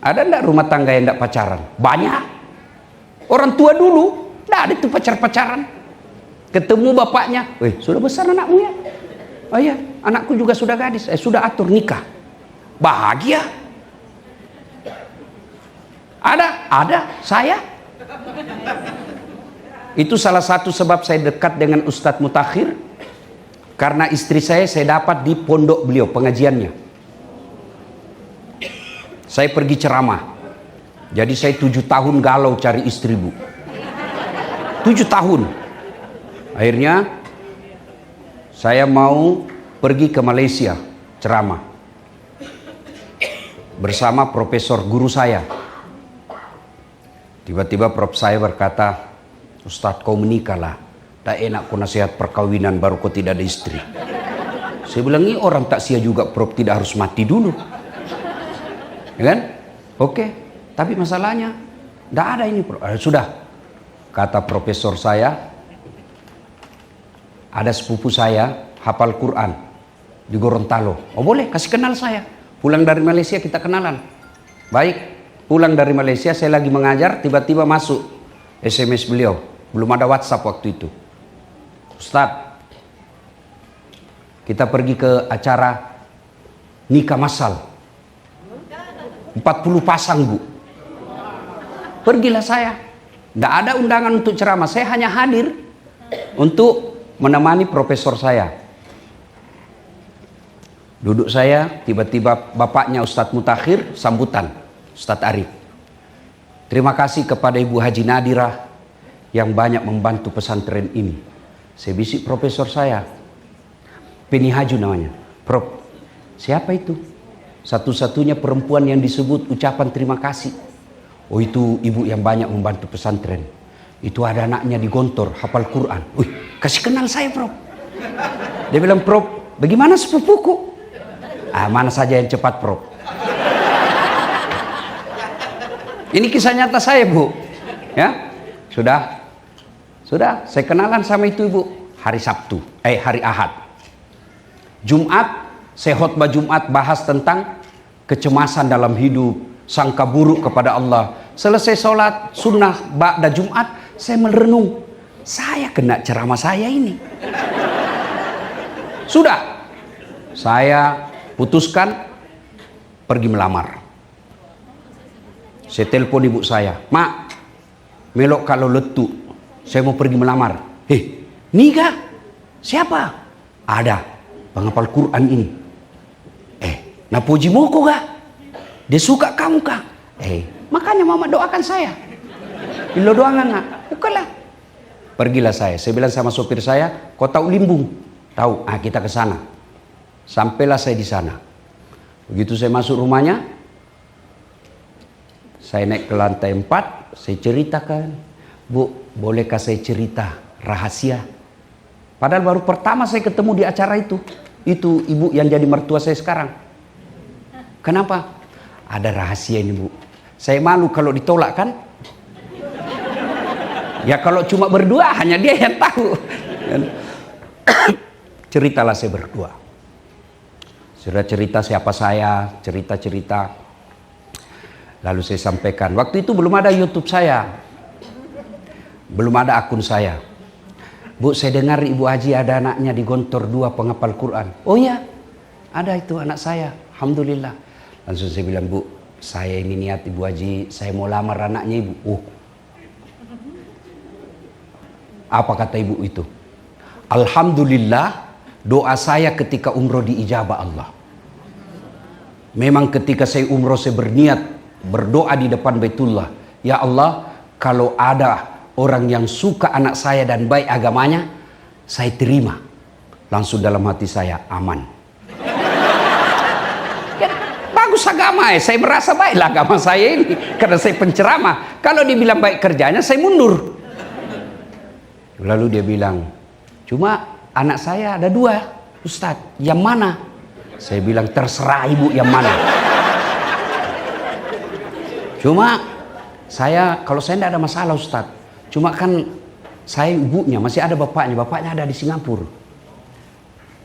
Ada enggak rumah tangga yang enggak pacaran? Banyak. Orang tua dulu enggak ada itu pacar-pacaran. Ketemu bapaknya, sudah besar anakmu ya? Oh iya, anakku juga sudah gadis. Sudah atur nikah. Bahagia. Ada, saya. Itu salah satu sebab saya dekat dengan Ustadz Mutakhir. Karena istri saya dapat di pondok beliau, pengajiannya. Saya pergi ceramah. Jadi saya 7 tahun galau cari istri, Bu. 7 tahun. Akhirnya saya mau pergi ke Malaysia ceramah bersama profesor guru saya. Tiba-tiba prof saya berkata, Ustadz, kau menikahlah. Tak enak kau nasihat perkawinan baru kau tidak ada istri. Saya bilang, ini orang tak sia juga prof, tidak harus mati dulu. Ya kan? Oke. Tapi masalahnya tidak ada ini prof. Sudah. Kata profesor saya, ada sepupu saya hafal Quran di Gorontalo. Oh boleh, kasih kenal saya. Pulang dari Malaysia kita kenalan. Baik, pulang dari Malaysia saya lagi mengajar, tiba-tiba masuk SMS beliau. Belum ada WhatsApp waktu itu. Ustadz, kita pergi ke acara nikah massal. 40 pasang, Bu. Pergilah saya. Tidak ada undangan untuk ceramah. Saya hanya hadir untuk menemani profesor saya. Duduk saya, tiba-tiba bapaknya Ustadz Mutakhir sambutan. Ustadz Arif. Terima kasih kepada Ibu Haji Nadirah yang banyak membantu pesantren ini. Saya bisik profesor saya, Penny Haju namanya. Prof, siapa itu? Satu-satunya perempuan yang disebut ucapan terima kasih. Oh itu ibu yang banyak membantu pesantren. Itu ada anaknya di Gontor, hafal Quran. Kasih kenal saya, Prof. Dia bilang, Prof, bagaimana sepupuku? Mana saja yang cepat, Prof. Ini kisah nyata saya, Bu. Ya, sudah, saya kenalan sama itu ibu hari Sabtu, hari Ahad. Jumat, saya khotbah Jumat bahas tentang kecemasan dalam hidup, sangka buruk kepada Allah. Selesai sholat sunnah ba'da Jumat, saya merenung, saya kena ceramah saya ini. Sudah, saya putuskan pergi melamar. Saya telepon ibu saya, Mak, melok kalau letu. Saya mau pergi melamar. Nikah? Siapa? Ada penghafal Quran ini. Napuji moko kah? Dia suka kamu kah? Makanya mama doakan saya. Ilo doangan nak. Bukanlah. Pergilah saya bilang sama sopir saya, kau tahu Limbung? Tahu. Kita ke sana. Sampailah saya di sana. Begitu saya masuk rumahnya, saya naik ke lantai 4, saya ceritakan, Bu, bolehkah saya cerita rahasia? Padahal baru pertama saya ketemu di acara itu. Itu ibu yang jadi mertua saya sekarang. Kenapa? Ada rahasia ini, Bu. Saya malu kalau ditolak kan? Ya kalau cuma berdua hanya dia yang tahu. Ceritalah saya berdua. Sudah cerita siapa saya, cerita-cerita. Lalu saya sampaikan, waktu itu belum ada YouTube saya. Belum ada akun saya. Bu, saya dengar Ibu Haji ada anaknya di Gontor 2 penghafal Quran. Oh iya, ada itu anak saya. Alhamdulillah. Langsung saya bilang, Bu, saya ini niat Ibu Haji, saya mau lamar anaknya Ibu. Apa kata Ibu itu? Alhamdulillah, doa saya ketika umroh diijabah Allah. Memang ketika saya umroh saya berniat berdoa di depan Baitullah. Ya Allah, kalau ada orang yang suka anak saya dan baik agamanya, saya terima. Langsung dalam hati saya, aman. Ya, bagus agama ya, saya merasa baiklah agama saya ini. Karena saya penceramah. Kalau dibilang baik kerjanya, saya mundur. Lalu dia bilang, cuma anak saya ada 2, Ustadz. Yang mana? Saya bilang, terserah Ibu yang mana. Cuma kalau saya tidak ada masalah Ustadz. Cuma kan saya ibunya, masih ada bapaknya ada di Singapura.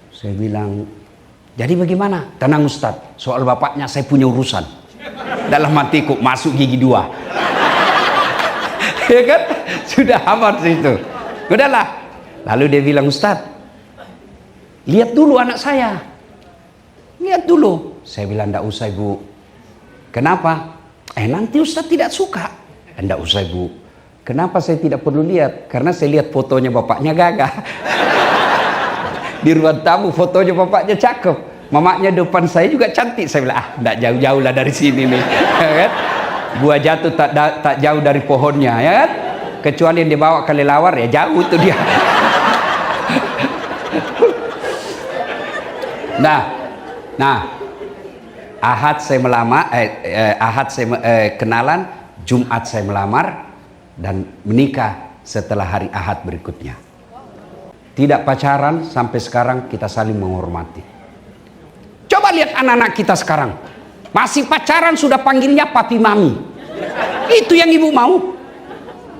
Saya bilang, jadi bagaimana? Tenang Ustadz, soal bapaknya saya punya urusan. Dalam hatiku, masuk gigi 2. Ya kan? Sudah amat situ. Udahlah. Lalu dia bilang, Ustadz, lihat dulu anak saya. Lihat dulu. Saya bilang, enggak usah Ibu. Kenapa? Nanti Ustadz tidak suka. Enggak usah Ibu. Kenapa saya tidak perlu lihat? Karena saya lihat fotonya bapaknya gagah. Di ruang tamu fotonya bapaknya cakep. Mamanya depan saya juga cantik. Saya bilang, enggak jauh-jauh lah dari sini nih. Kan? Buah jatuh tak jauh dari pohonnya, ya kan? Kecuali yang dibawa kelelawar, ya jauh itu dia. Nah, Ahad saya melamar, Ahad saya kenalan, Jumat saya melamar, dan menikah setelah hari Ahad berikutnya. Tidak pacaran sampai sekarang, kita saling menghormati. Coba lihat anak-anak kita sekarang, masih pacaran sudah panggilnya papi mami. Itu yang ibu mau.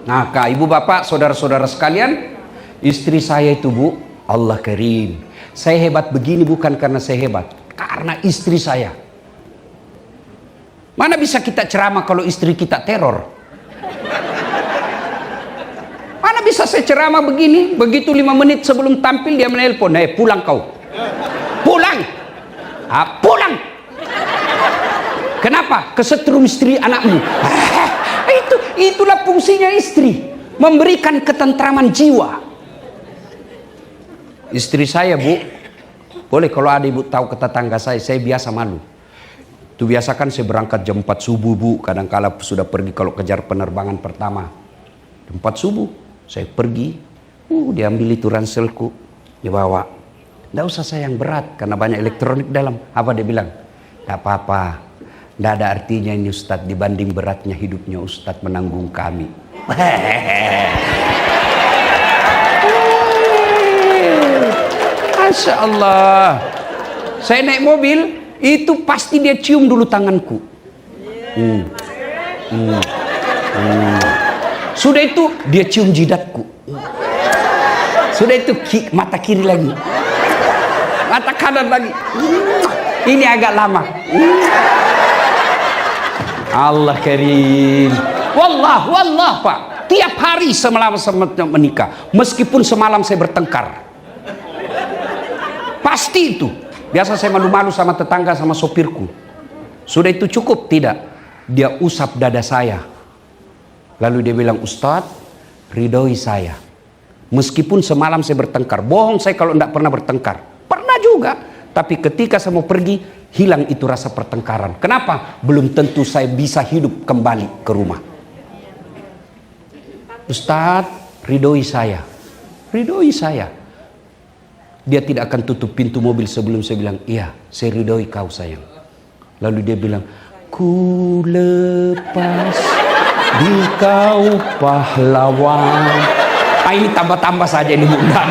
Nah, ibu bapak, saudara-saudara sekalian, istri saya itu Bu, Allah karim. Saya hebat begini bukan karena saya hebat, karena istri saya. Mana bisa kita ceramah kalau istri kita teror? Mana bisa saya ceramah begini, begitu 5 menit sebelum tampil dia menelpon, pulang kau. Pulang. Pulang. Kenapa? Kesetrum istri anakmu. Itulah fungsinya istri, memberikan ketentraman jiwa. Istri saya Bu, boleh kalau ada ibu tahu ke tetangga saya biasa malu. Itu biasa kan saya berangkat jam 4 subuh Bu, kadang-kala sudah pergi kalau kejar penerbangan pertama. Jam 4 subuh saya pergi, diambil itu ranselku, dibawa. Nggak usah saya yang berat karena banyak elektronik dalam. Apa dia bilang? Nggak apa-apa. Nggak ada artinya ini Ustadz, dibanding beratnya hidupnya Ustadz menanggung kami. Masya Allah. Saya naik mobil, itu pasti dia cium dulu tanganku. Sudah itu dia cium jidatku. Sudah itu mata kiri lagi, mata kanan lagi. Ini agak lama. Allah karim. Wallah Pak, tiap hari semalam menikah, meskipun semalam saya bertengkar, pasti itu. Biasa saya malu-malu sama tetangga, sama sopirku. Sudah itu cukup? Tidak. Dia usap dada saya, lalu dia bilang, Ustadz, ridhoi saya meskipun semalam saya bertengkar. Bohong saya kalau tidak pernah bertengkar. Pernah juga, tapi ketika saya mau pergi, hilang itu rasa pertengkaran. Kenapa? Belum tentu saya bisa hidup kembali ke rumah. Ustadz, ridhoi saya. Ridhoi saya. Dia tidak akan tutup pintu mobil sebelum saya bilang, iya, saya ridhoi kau sayang. Lalu dia bilang, ku lepas di kau pahlawan. Ini tambah-tambah saja ini bunda.